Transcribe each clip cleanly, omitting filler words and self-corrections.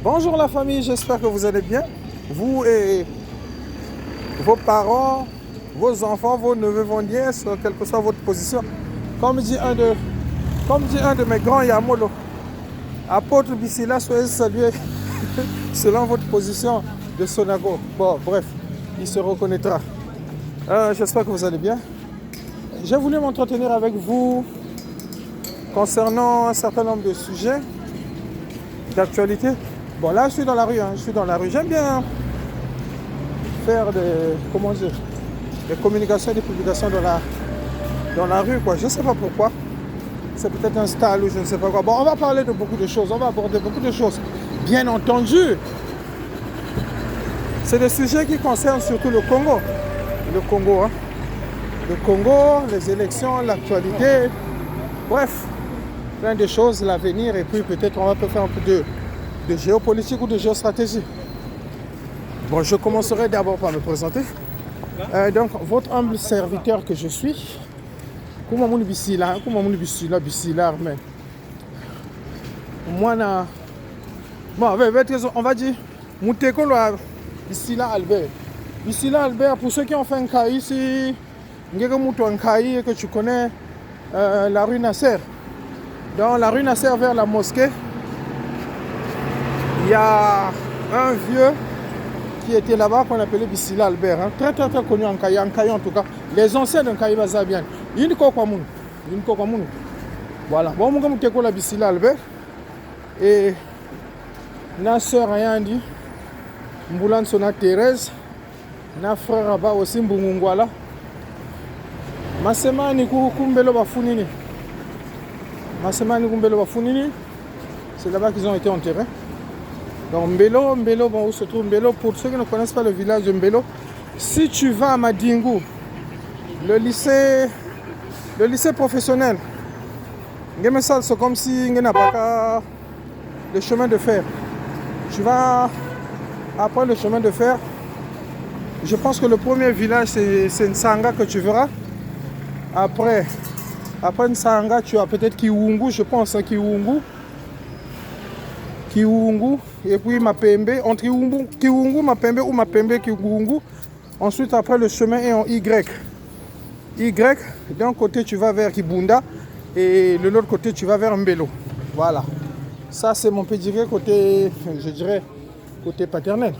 Bonjour la famille, j'espère que vous allez bien. Vous et vos parents, vos enfants, vos neveux, vos nièces, quelle que soit votre position. Comme dit un de mes grands Yamolo, apôtre Bissila, soyez salués selon votre position de Sonago. Bon, bref, il se reconnaîtra. J'espère que vous allez bien. J'ai voulu m'entretenir avec vous concernant un certain nombre de sujets d'actualité. Bon, là, je suis dans la rue. J'aime bien faire des communications, des publications dans la rue, quoi. Je ne sais pas pourquoi. C'est peut-être un style ou je ne sais pas quoi. Bon, on va parler de beaucoup de choses. On va aborder beaucoup de choses. Bien entendu, c'est des sujets qui concernent surtout le Congo. Le Congo, les élections, l'actualité. Bref, plein de choses, l'avenir. Et puis peut-être on va faire un peu de géopolitique ou de géostratégie. Bon, je commencerai d'abord par me présenter. Donc, votre humble serviteur que je suis, comment mon bisila, mais moi bon, on va dire Moutekolo Bissila Albert. Bissila Albert, pour ceux qui ont fait un cas ici, et que tu connais la rue Nasser. Dans la rue Nasser vers la mosquée, il y a un vieux qui était là-bas qu'on appelait Bissila Albert, hein. Très connu en Kaï en tout cas. Les anciens de Kaï Bazabian. Il y a une voilà. Bon, moi, je suis Bissila Albert. Et ma soeur rien dit. Mboulan Sona Thérèse. Ma frère là-bas aussi Mbungungwala. Ma semani kumbelo bafunini. C'est là-bas qu'ils ont été enterrés. Donc Mbelo, bon, où se trouve Mbelo? Pour ceux qui ne connaissent pas le village de Mbelo, si tu vas à Madingu, le lycée professionnel, c'est comme si il n'y a pas le chemin de fer. Tu vas après le chemin de fer. Je pense que le premier village c'est Nsanga que tu verras. Après Nsanga, tu as peut-être Kiwungu, je pense, hein, Kiwungu, et puis Mapembe, entre Kiwungu, Mapembe ou Mapembe, Kiwungu. Ensuite, après, le chemin est en Y. D'un côté, tu vas vers Kibunda, et de l'autre côté, tu vas vers Mbelo. Voilà. Ça, c'est mon pédigré côté, je dirais, côté paternel.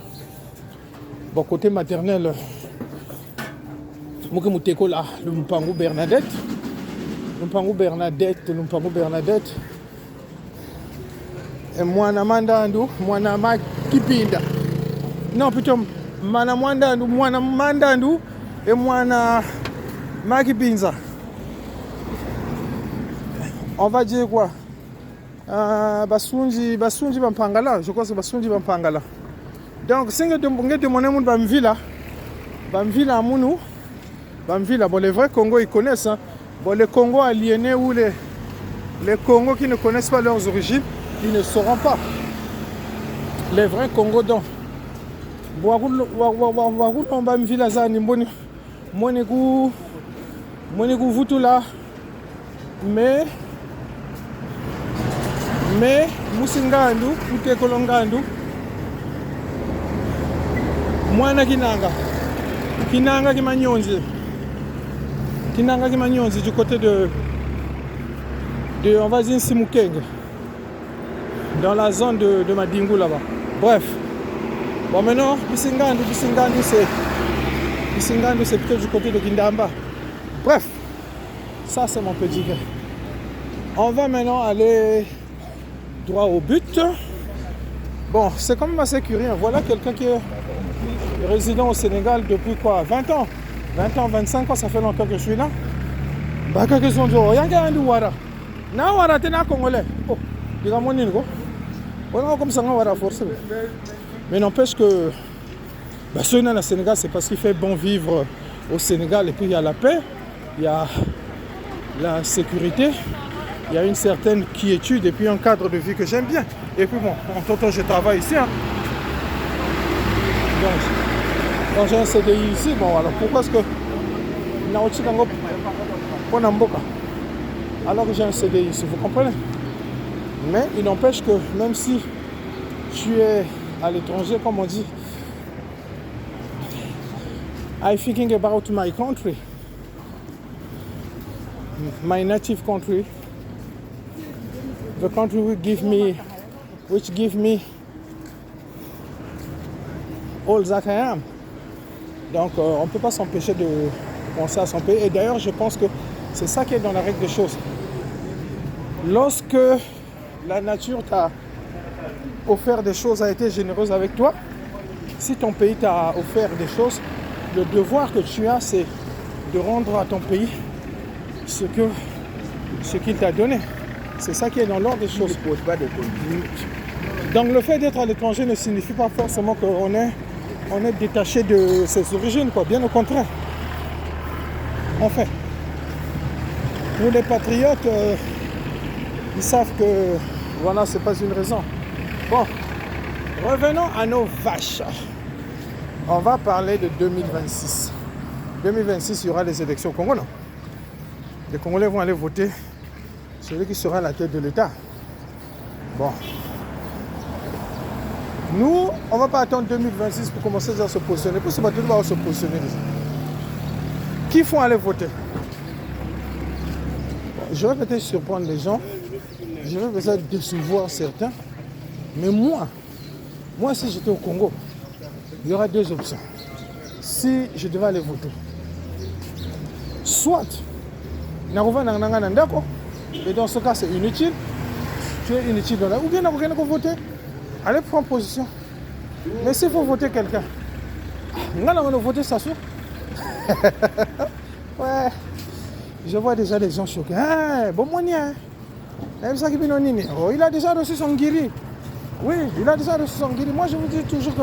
Bon, côté maternel, moi, le Mpangu Bernadette. Et mwana mandandu, mwana makipinda. Non, plutôt mwana mandandu et mwana makipinza. On va dire quoi? Basunji Bampangala, je crois que c'est Basunji Bampangala. Donc, si on est mon amour Bamvila, bon, les vrais Congos ils connaissent. Hein. Bon, les Congos aliénés ou les Congos qui ne connaissent pas leurs origines, ils ne sauront pas. Les vrais Congos donc. Mais Musingandu, Utekolongandu, Mwana Kinanga Kimanyonzi du côté de on va dire Simukeng, dans la zone de Madingu là-bas. Bref. Bon, maintenant, Bisingandu c'est plutôt du côté de Kindamba. Bref, ça c'est mon petit gars. On va maintenant aller droit au but. Bon, c'est quand même assez curieux. Voilà quelqu'un qui est résident au Sénégal depuis quoi? 20 ans, 25 ans, ça fait longtemps que je suis là. Baka que son jour, yanga andu wara. Na wara tena congolais. Oh, diga mon ningo. On comme ça on wara force. Mais n'empêche que ce dans le Sénégal, c'est parce qu'il fait bon vivre au Sénégal et puis il y a la paix, il y a la sécurité, il y a une certaine quiétude et puis un cadre de vie que j'aime bien. Et puis bon, en tout temps je travaille ici. Hein. Donc, quand j'ai un CDI ici, bon alors pourquoi est-ce que alors que j'ai un CDI ici, vous comprenez? Mais il n'empêche que même si tu es à l'étranger, comme on dit, I'm thinking about my country, my native country, the country which give me all that I am. Donc on ne peut pas s'empêcher de penser à son pays. Et d'ailleurs, je pense que c'est ça qui est dans la règle des choses. Lorsque la nature t'a offert des choses, a été généreuse avec toi, si ton pays t'a offert des choses, le devoir que tu as, c'est de rendre à ton pays ce qu'il t'a donné. C'est ça qui est dans l'ordre des choses. Donc le fait d'être à l'étranger ne signifie pas forcément qu'on est détaché de ses origines, quoi. Bien au contraire. Enfin, nous les patriotes, ils savent que voilà, c'est pas une raison. Bon, revenons à nos vaches. On va parler de 2026. 2026, il y aura les élections au Congo, non? Les Congolais vont aller voter celui qui sera à la tête de l'État. Bon. Nous, on ne va pas attendre 2026 pour commencer à se positionner. Pour ce bateau, on va se positionner déjà. Qui font aller voter? Bon, je vais peut-être surprendre les gens. Je vais peut-être décevoir certains. Mais moi, si j'étais au Congo, il y aura deux options. Si je devais aller voter, soit, et dans ce cas c'est inutile, tu es inutile dans la... Ou bien vous voter, allez prendre position. Mais s'il faut voter quelqu'un, on va voter Sassou. Ouais, je vois déjà des gens choqués. Ah, bon moyen. Il a déjà reçu son guéri. Oui, il a déjà reçu son guéri. Moi je vous dis toujours que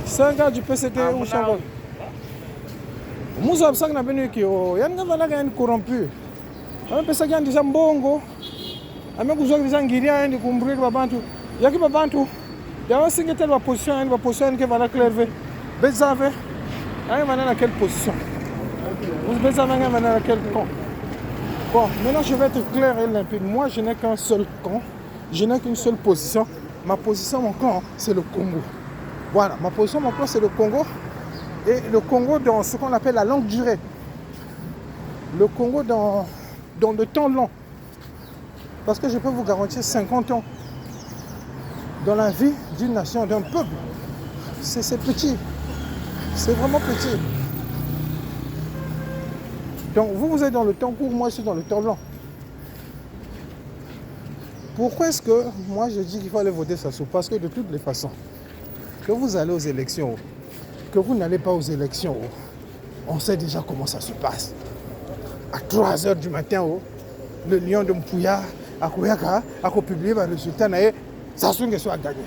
c'est un gars du PCT ou Changol. Moussa Absak n'a venu qui il y a un corrompu. On peut ça déjà mbongo. Avec vous avez déjà guéri à un de combrir babantu. Il y a qui babantu. Il y a aussi une position qui va la clairver. Bezave. Il va dans quelle position? Vous bezave dans quel camp? Bon, maintenant je vais être clair et limpide. Moi je n'ai qu'un seul camp. Je n'ai qu'une seule position. Ma position, mon camp, c'est le Congo. Voilà, ma position, mon camp, c'est le Congo. Et le Congo dans ce qu'on appelle la longue durée. Le Congo dans le temps long. Parce que je peux vous garantir 50 ans dans la vie d'une nation, d'un peuple. C'est petit. C'est vraiment petit. Donc vous êtes dans le temps court, moi je suis dans le temps long. Pourquoi est-ce que moi je dis qu'il faut aller voter Sassou? Parce que de toutes les façons, que vous allez aux élections, que vous n'allez pas aux élections, on sait déjà comment ça se passe. À 3h du matin, le lion de Mpouya, à Kouyaka, a publié le résultat, Sassou Nguesso a gagné.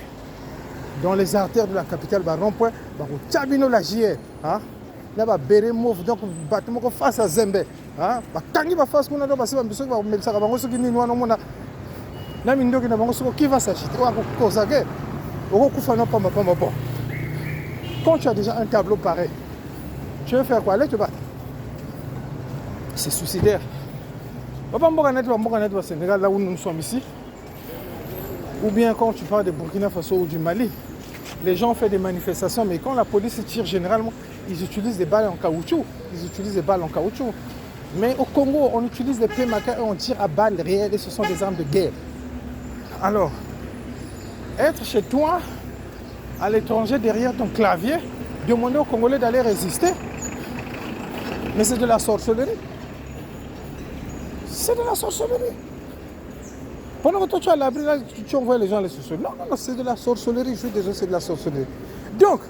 Dans les artères de la capitale, rond-point, Tchabino la JR, là, Béré Mouf, donc, bâtiment face à Zembe, Tangi va face, on a passé, qui va s'acheter? Quand tu as déjà un tableau pareil, tu veux faire quoi? Allez te battre. C'est suicidaire. Au Sénégal, là où nous sommes ici, ou bien quand tu parles de Burkina Faso ou du Mali, les gens font des manifestations, mais quand la police tire, généralement, ils utilisent des balles en caoutchouc. Mais au Congo, on utilise des PMK et on tire à balles réelles et ce sont des armes de guerre. Alors, être chez toi, à l'étranger, derrière ton clavier, demander aux Congolais d'aller résister, mais c'est de la sorcellerie. C'est de la sorcellerie. Pendant que toi tu es à l'abri, là, tu envoies les gens à les sorcellerie. Non, c'est de la sorcellerie. Je suis désolé, c'est de la sorcellerie. Donc,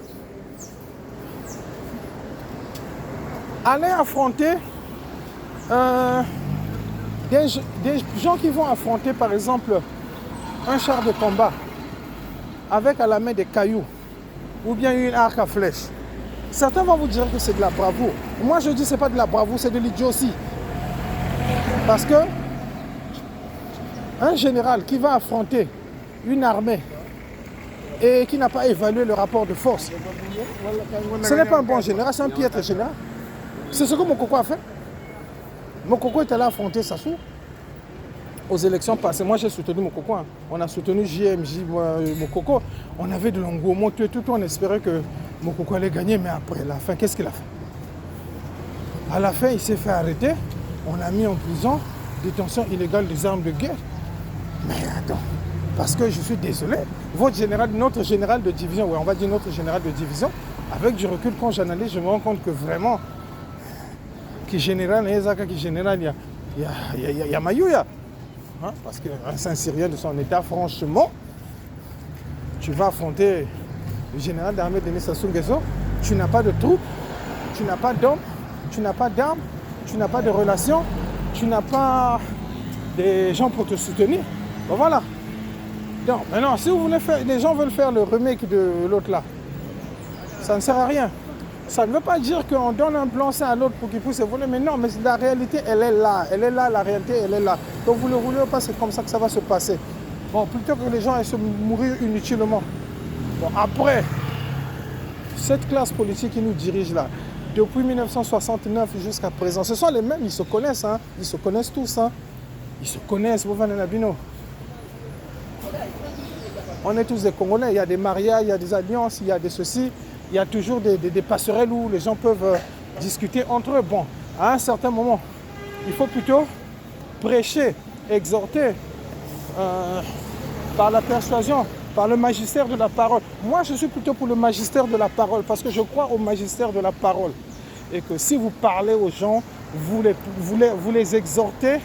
aller affronter des gens qui vont affronter, par exemple, un char de combat avec à la main des cailloux ou bien une arc à flèche. Certains vont vous dire que c'est de la bravoure. Moi, je dis que ce n'est pas de la bravoure, c'est de l'idiotie. Parce que un général qui va affronter une armée et qui n'a pas évalué le rapport de force, ce n'est pas un bon général, c'est un piètre général. C'est ce que Mokoko a fait. Mokoko est allé affronter Sassou. aux élections passées, moi j'ai soutenu Mokoko, hein. On a soutenu JMJ, Mokoko. On avait de l'engouement, tout, on espérait que Mokoko allait gagner, mais après la fin, qu'est-ce qu'il a fait? À la fin, il s'est fait arrêter, on l'a mis en prison, détention illégale des armes de guerre. Mais attends, parce que je suis désolé, notre général de division, ouais, on va dire notre général de division, avec du recul, quand j'analyse, je me rends compte que vraiment, qui général, il y a Mayouya. Hein, parce qu'un Saint-Syrien de son état, franchement, tu vas affronter le général d'armée Denis Sassou Nguesso, tu n'as pas de troupes, tu n'as pas d'hommes, tu n'as pas d'armes, tu n'as pas de relations, tu n'as pas des gens pour te soutenir. Bon voilà. Donc maintenant, si vous voulez faire, les gens veulent faire le remake de l'autre là, ça ne sert à rien. Ça ne veut pas dire qu'on donne un blanc-seing à l'autre pour qu'il puisse voler, mais non, mais la réalité, elle est là, la réalité, elle est là. Donc vous le voulez ou pas, c'est comme ça que ça va se passer. Bon, plutôt que les gens aillent se mourir inutilement. Bon, après, cette classe politique qui nous dirige là, depuis 1969 jusqu'à présent, ce sont les mêmes, ils se connaissent, hein. Ils se connaissent tous, hein. Ils se connaissent, vous venez Nabino. On est tous des Congolais, il y a des mariages, il y a des alliances, il y a des ceci. Il y a toujours des passerelles où les gens peuvent discuter entre eux. Bon, à un certain moment, il faut plutôt prêcher, exhorter par la persuasion, par le magistère de la parole. Moi, je suis plutôt pour le magistère de la parole parce que je crois au magistère de la parole. Et que si vous parlez aux gens, vous les exhortez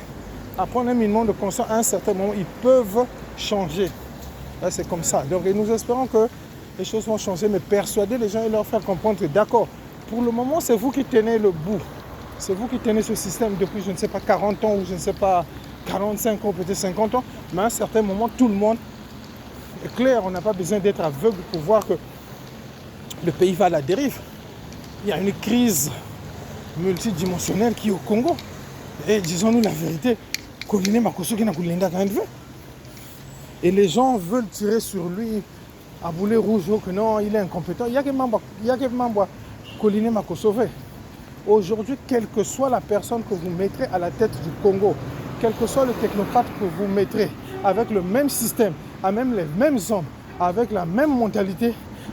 à prendre un minimum de conscience, à un certain moment, ils peuvent changer. Là, c'est comme ça. Donc, nous espérons que les choses vont changer, mais persuader les gens et leur faire comprendre que d'accord, pour le moment, c'est vous qui tenez le bout. C'est vous qui tenez ce système depuis, je ne sais pas, 40 ans ou je ne sais pas, 45 ans, peut-être 50 ans. Mais à un certain moment, tout le monde est clair. On n'a pas besoin d'être aveugle pour voir que le pays va à la dérive. Il y a une crise multidimensionnelle qui est au Congo. Et disons-nous la vérité, Koline Makoso qui n'a pas de vue. Et les gens veulent tirer sur lui à boulet rouge, que non, il est incompétent. Il y a que Mamba Koline Makosové. Aujourd'hui, quelle que soit la personne que vous mettrez à la tête du Congo, quel que soit le technocrate que vous mettrez, avec le même système, avec les mêmes hommes, avec la même mentalité,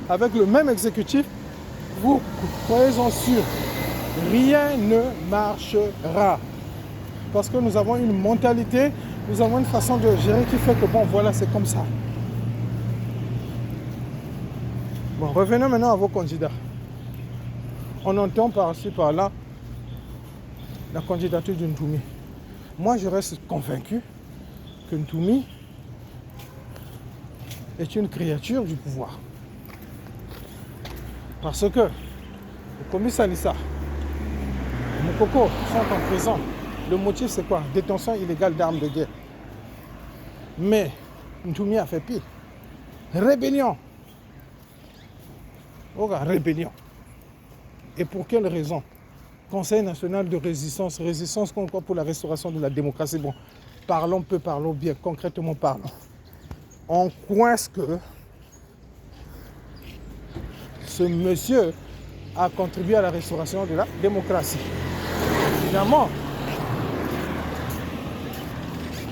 avec le même exécutif, vous soyez-en sûr, rien ne marchera. Parce que nous avons une mentalité, nous avons une façon de gérer qui fait que bon, voilà, c'est comme ça. Bon, revenons maintenant à vos candidats. On entend par-ci, par-là, la candidature de Ntoumi. Moi, je reste convaincu que Ntoumi est une créature du pouvoir. Parce que le commissaire Lissa, Mokoko sont en prison. Le motif, c'est quoi? Détention illégale d'armes de guerre. Mais Ntoumi a fait pire. Rébellion. Rébellion. Et pour quelle raison? Conseil national de résistance. Résistance pour la restauration de la démocratie. Bon, parlons peu, parlons bien, concrètement parlons. On coince que ce monsieur a contribué à la restauration de la démocratie. Évidemment,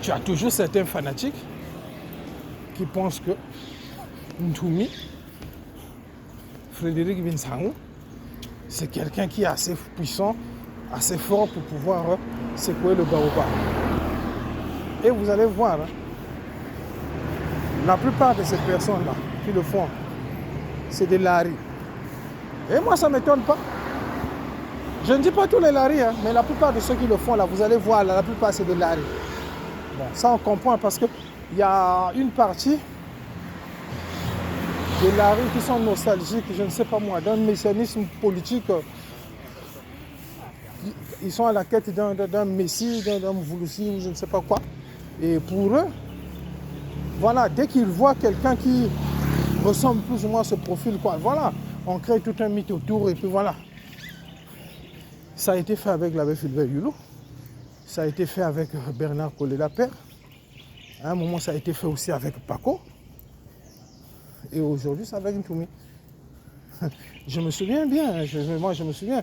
tu as toujours certains fanatiques qui pensent que Ntoumi, Frédéric Vinsangou, c'est quelqu'un qui est assez puissant, assez fort pour pouvoir secouer le baobab. Et vous allez voir, hein, la plupart de ces personnes-là qui le font, c'est des laris. Et moi, ça ne m'étonne pas. Je ne dis pas tous les laris, hein, mais la plupart de ceux qui le font, là, vous allez voir, là, la plupart, c'est des laris. Bon, ça, on comprend parce qu'il y a une partie des laris qui sont nostalgiques, je ne sais pas moi, d'un messianisme politique. Ils sont à la quête d'un messie, d'un Moulousi ou je ne sais pas quoi. Et pour eux, voilà, dès qu'ils voient quelqu'un qui ressemble plus ou moins à ce profil, quoi, voilà, on crée tout un mythe autour et puis voilà. Ça a été fait avec l'abbé Fulbert Yulou, ça a été fait avec Bernard Collé-Lapère, à un moment ça a été fait aussi avec Paco. Et aujourd'hui, ça va avec Ntoumi. Je me souviens bien, moi je me souviens,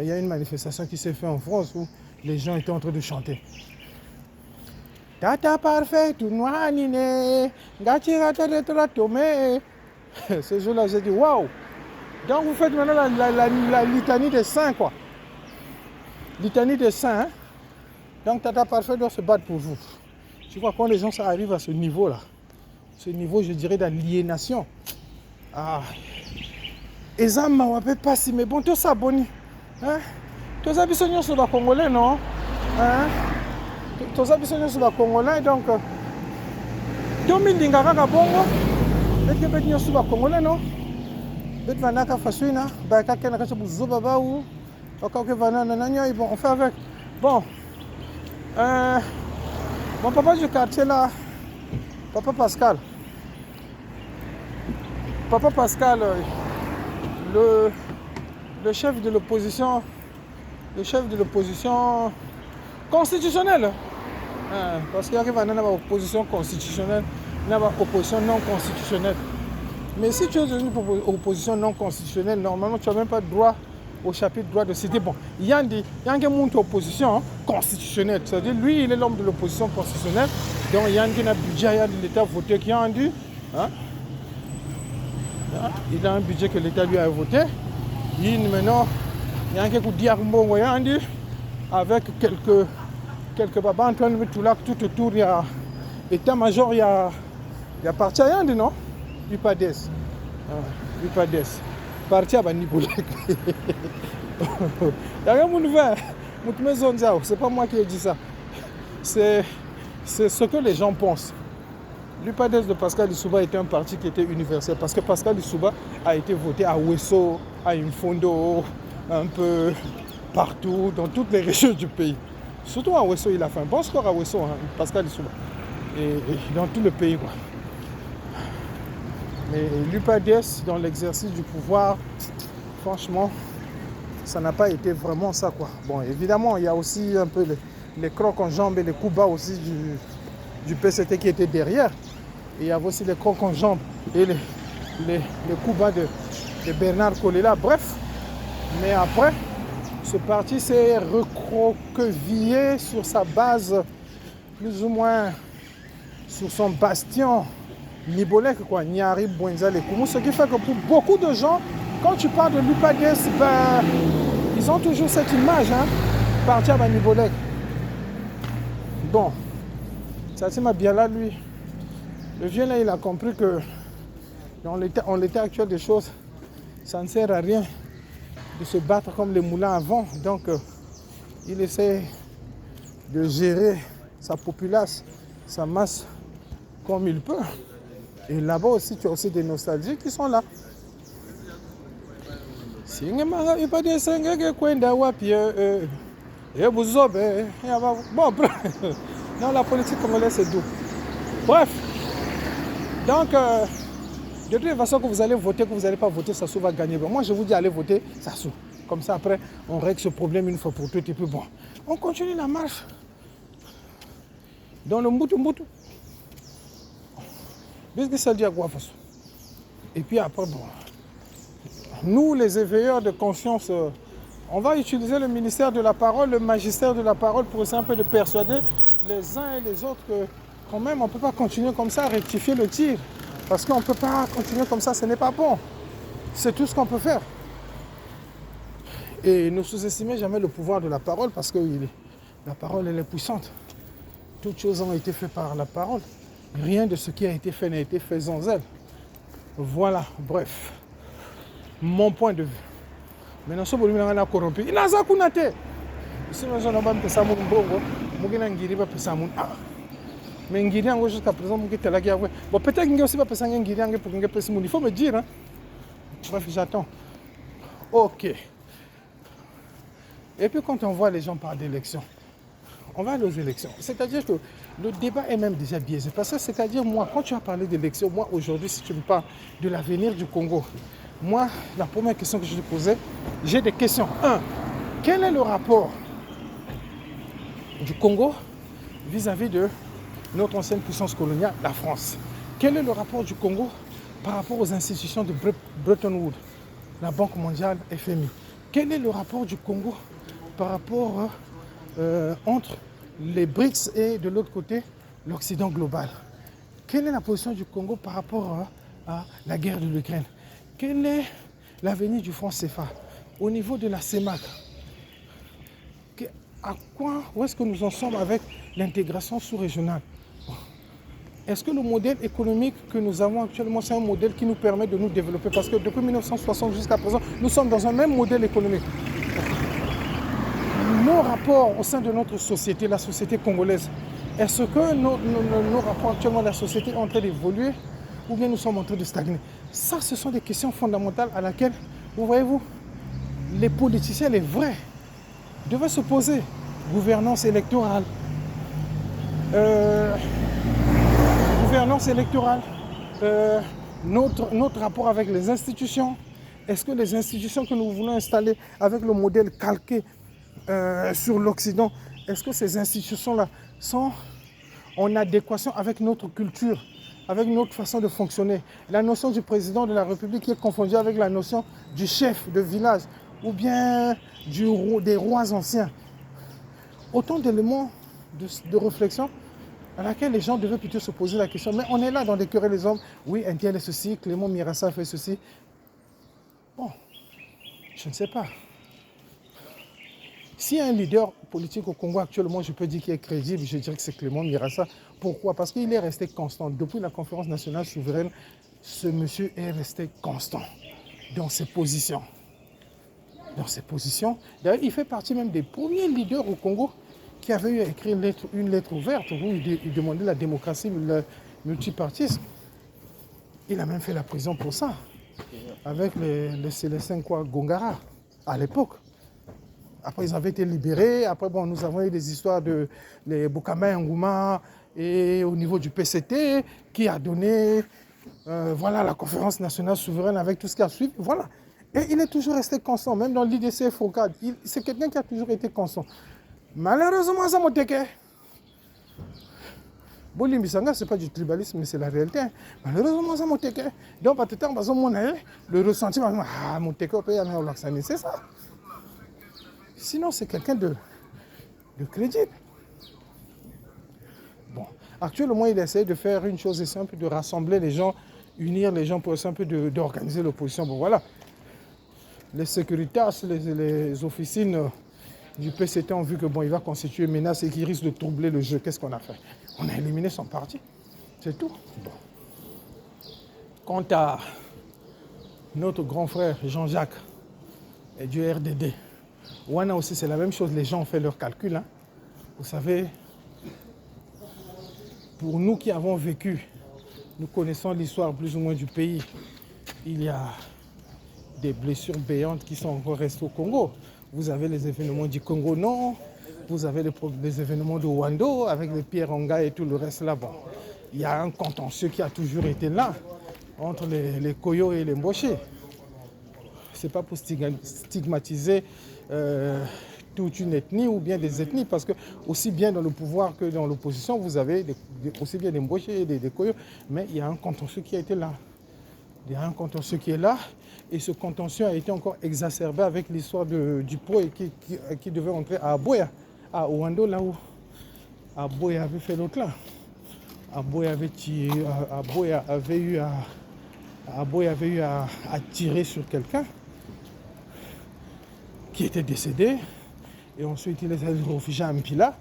il y a une manifestation qui s'est faite en France où les gens étaient en train de chanter. Tata parfait, tout noir niné, gachirata de tomé. Ce jour-là, j'ai dit waouh! Donc vous faites maintenant la litanie des saints, quoi. Litanie des saints, hein? Donc Tata Parfait doit se battre pour vous. Tu vois, quand les gens ça arrive à ce niveau-là, ce niveau, je dirais, d'aliénation. Ah. Et ça m'a pas si, mais bon, tout ça, boni. Hein? Tous les habitants sont les Congolais, non? Hein? Tous les habitants sont les Congolais, donc. 2000 dingaka bongo. Peut-être que nous sommes les Congolais, non? Peut-être que nous sommes Fasuina, quelqu'un qui a besoin de Babou. Bon, on fait avec. Bon. Mon papa du quartier là, Papa Pascal, le chef de l'opposition constitutionnelle. Parce qu'il y a une opposition constitutionnelle, une opposition non constitutionnelle. Mais si tu es dans une opposition non constitutionnelle, normalement tu n'as même pas droit au chapitre droit de cité. Bon, il y a une opposition constitutionnelle. C'est-à-dire, lui, il est l'homme de l'opposition constitutionnelle. Donc, il y a un budget, il y a de l'État voté qui a rendu. Hein? Il a un budget que l'État lui a voté. Maintenant, il y a un qui dit avec quelques babas Antoine Mitoulak tout autour. Il y a état-major, il y a parti à Yandi, non? UPADES. UPADES. Parti à Baniboulek. C'est pas moi qui ai dit ça. C'est ce que les gens pensent. L'UPADES de Pascal Lissouba était un parti qui était universel parce que Pascal Lissouba a été voté à Ouesso, à Imfondo, un peu partout, dans toutes les régions du pays. Surtout à Ouesso, il a fait un bon score à Ouesso, hein, Pascal Lissouba. Et dans tout le pays, quoi. Mais l'UPADES, dans l'exercice du pouvoir, franchement, ça n'a pas été vraiment ça, quoi. Bon, évidemment, il y a aussi un peu les crocs en jambes et les coups bas aussi du PCT qui étaient derrière. Et il y avait aussi les crocs en jambes et les coups bas de Bernard Kolela. Bref, mais après, ce parti s'est recroquevillé sur sa base, plus ou moins sur son bastion Nibolek, quoi, Niari, Bouenza, les Koumou. Ce qui fait que pour beaucoup de gens, quand tu parles de l'UPADES, ben, ils ont toujours cette image, hein, partir à Nibolek. Bon, ça c'est ma bien là, lui. Le vieux là, il a compris que dans l'état actuel des choses, ça ne sert à rien de se battre comme les moulins avant. Donc, il essaie de gérer sa populace, sa masse comme il peut. Et là-bas aussi, tu as aussi des nostalgiques qui sont là. Bon, non, la politique congolaise, c'est doux. Bref, donc, de toute façon, que vous allez voter, que vous n'allez pas voter, Sassou va gagner. Bon, moi, je vous dis, allez voter Sassou. Comme ça, après, on règle ce problème une fois pour toutes. Et puis, bon, on continue la marche dans le Mbutu. Et puis après, bon, nous les éveilleurs de conscience, on va utiliser le ministère de la parole, le magistère de la parole pour essayer un peu de persuader les uns et les autres que quand même on ne peut pas continuer comme ça à rectifier le tir. Parce qu'on ne peut pas continuer comme ça, ce n'est pas bon. C'est tout ce qu'on peut faire. Et ne sous-estimez jamais le pouvoir de la parole parce que la parole elle est puissante. Toutes choses ont été faites par la parole. Rien de ce qui a été fait n'a été fait sans elle. Voilà, bref. Mon point de vue. Maintenant, ce volume est corrompu. Il n'a pas de si nous avons un peu de bongo, nous avons un peu de mais Ngiri jusqu'à présent, bon, peut-être qu'il n'y a aussi pas de Ngiri pour il faut me dire. Hein. Bref, j'attends. Ok. Et puis quand on voit les gens parler d'élections, on va aller aux élections. C'est-à-dire que le débat est même déjà biaisé. Parce que c'est-à-dire, moi, quand tu as parlé d'élections, moi, aujourd'hui, si tu me parles de l'avenir du Congo, moi, la première question que je te posais, j'ai des questions. Un, quel est le rapport du Congo vis-à-vis de notre ancienne puissance coloniale, la France? Quel est le rapport du Congo par rapport aux institutions de Bretton Woods, la Banque mondiale, FMI? Quel est le rapport du Congo par rapport entre les BRICS et de l'autre côté l'Occident global. Quelle est la position du Congo par rapport à la guerre de l'Ukraine? Quel est l'avenir du franc CFA au niveau de la CEMAC? Où est-ce que nous en sommes avec l'intégration sous-régionale? Est-ce que le modèle économique que nous avons actuellement, c'est un modèle qui nous permet de nous développer? Parce que depuis 1960 jusqu'à présent, nous sommes dans un même modèle économique. Nos rapports au sein de notre société, la société congolaise, est-ce que nos rapports actuellement de la société sont en train d'évoluer ou bien nous sommes en train de stagner? Ça, ce sont des questions fondamentales à laquelle, vous voyez-vous, les politiciens, les vrais, devaient se poser. Gouvernance électorale. Notre rapport avec les institutions. Est-ce que les institutions que nous voulons installer avec le modèle calqué sur l'Occident, est-ce que ces institutions-là sont en adéquation avec notre culture, avec notre façon de fonctionner? La notion du président de la République est confondue avec la notion du chef de village ou bien des rois anciens. Autant d'éléments de réflexion à laquelle les gens devaient plutôt se poser la question. Mais on est là dans des querelles les hommes. Oui, un tel est ceci, Clément Mirassa fait ceci. Bon, je ne sais pas. S'il y a un leader politique au Congo actuellement, je peux dire qu'il est crédible, je dirais que c'est Clément Mirassa. Pourquoi? Parce qu'il est resté constant. Depuis la conférence nationale souveraine, ce monsieur est resté constant dans ses positions. D'ailleurs, il fait partie même des premiers leaders au Congo qui avait eu à écrire une lettre ouverte où il demandait la démocratie, le multipartisme. Il a même fait la prison pour ça, avec les Célestins Gongara, à l'époque. Après, ils avaient été libérés. Après, bon, nous avons eu des histoires de les Bokama Ngouma et au niveau du PCT, qui a donné la conférence nationale souveraine avec tout ce qui a suivi. Voilà. Et il est toujours resté constant, même dans l'IDC FOCAD. C'est quelqu'un qui a toujours été constant. Malheureusement, ça m'a été. Bolimbisanga, ce n'est pas du tribalisme, mais c'est la réalité. Malheureusement, ça m'a été. Donc, à tout temps, le ressenti, c'est ça. Sinon, c'est quelqu'un de crédible. Bon, actuellement, il essaie de faire une chose simple, de rassembler les gens, unir les gens pour essayer un peu d'organiser l'opposition. Bon, voilà. Les Securitas, les officines du PCT ont vu que il va constituer une menace et qu'il risque de troubler le jeu. Qu'est-ce qu'on a fait? On a éliminé son parti. C'est tout. Bon. Quant à notre grand frère Jean-Jacques et du RDD, Ouana aussi, c'est la même chose. Les gens ont fait leurs calculs. Hein. Vous savez, pour nous qui avons vécu, nous connaissons l'histoire plus ou moins du pays, il y a des blessures béantes qui sont encore restées au Congo. Vous avez les événements du Congo Nord, vous avez les événements de Wando avec les Pierre-Onga et tout le reste là-bas. Il y a un contentieux qui a toujours été là, entre les Koyo et les Mboché. Ce n'est pas pour stigmatiser toute une ethnie ou bien des ethnies, parce que aussi bien dans le pouvoir que dans l'opposition, vous avez aussi bien des Mboché et des Koyo, mais il y a un contentieux qui a été là. Il y a un contentieux qui est là, et ce contentieux a été encore exacerbé avec l'histoire du pot qui devait entrer à Aboya, à Ouando, là où Aboya avait fait l'autre là. Aboya avait eu à tirer sur quelqu'un qui était décédé, et ensuite il les a réfugiés à Mpila.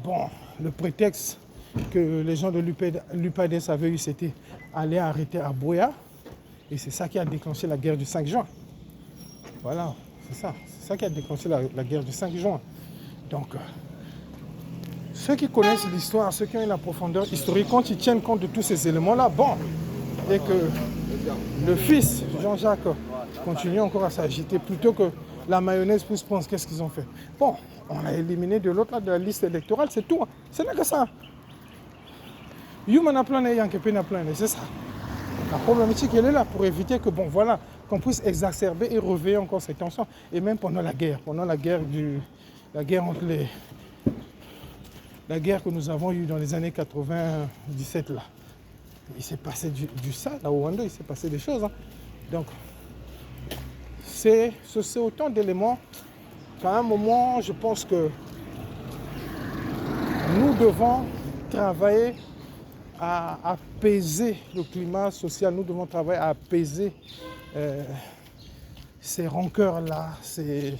Bon, le prétexte que les gens de l'UPADES avaient eu, c'était aller arrêter Aboya. Et c'est ça qui a déclenché la guerre du 5 juin. Voilà, c'est ça. C'est ça qui a déclenché la guerre du 5 juin. Donc, ceux qui connaissent l'histoire, ceux qui ont la profondeur historique, quand ils tiennent compte de tous ces éléments-là, bon, et que le fils, Jean-Jacques, continue encore à s'agiter, plutôt que la mayonnaise puisse penser qu'est-ce qu'ils ont fait. Bon, on a éliminé de l'autre de la liste électorale, c'est tout. Ce n'est que ça. Yumana plan et Yankepena plan, c'est ça. La problématique, elle est là pour éviter que, qu'on puisse exacerber et réveiller encore ces tensions. Et même pendant la guerre que nous avons eue dans les années 97 là. Il s'est passé du ça, là au Rwanda, il s'est passé des choses. Hein. Donc, c'est autant d'éléments qu'à un moment, je pense que nous devons travailler à apaiser le climat social. Nous devons travailler à apaiser ces rancœurs-là, ces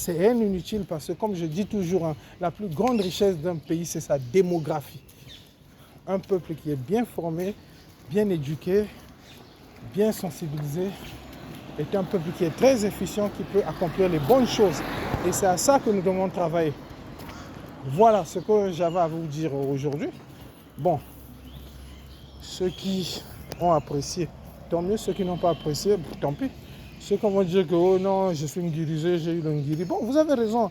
haines inutiles. Parce que, comme je dis toujours, hein, la plus grande richesse d'un pays, c'est sa démographie. Un peuple qui est bien formé, bien éduqué, bien sensibilisé, est un peuple qui est très efficient, qui peut accomplir les bonnes choses. Et c'est à ça que nous devons travailler. Voilà ce que j'avais à vous dire aujourd'hui. Bon, ceux qui ont apprécié, tant mieux. Ceux qui n'ont pas apprécié, tant pis. Ceux qui vont dire que oh non, je suis nguirisé, j'ai eu le nguiri. Bon, vous avez raison.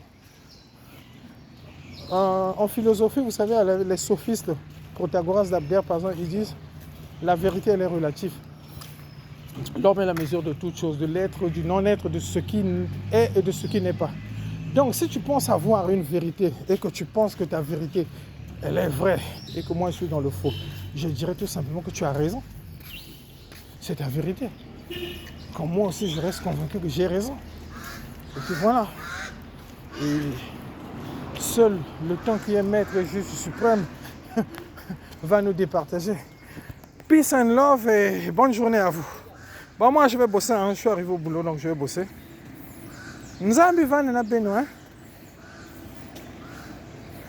En philosophie, vous savez, les sophistes, Protagoras, d'Abdère, par exemple, ils disent la vérité, elle est relative. L'homme est la mesure de toutes choses, de l'être, du non-être, de ce qui est et de ce qui n'est pas. Donc, si tu penses avoir une vérité et que tu penses que ta vérité, elle est vraie et que moi, je suis dans le faux, je dirais tout simplement que tu as raison. C'est ta vérité. Comme moi aussi, je reste convaincu que j'ai raison. Et puis voilà. Et seul le temps qui est maître et juste suprême va nous départager. Peace and love et bonne journée à vous. Bon, moi, je vais bosser. Hein. Je suis arrivé au boulot, donc je vais bosser. Nzambi va na beno, hein.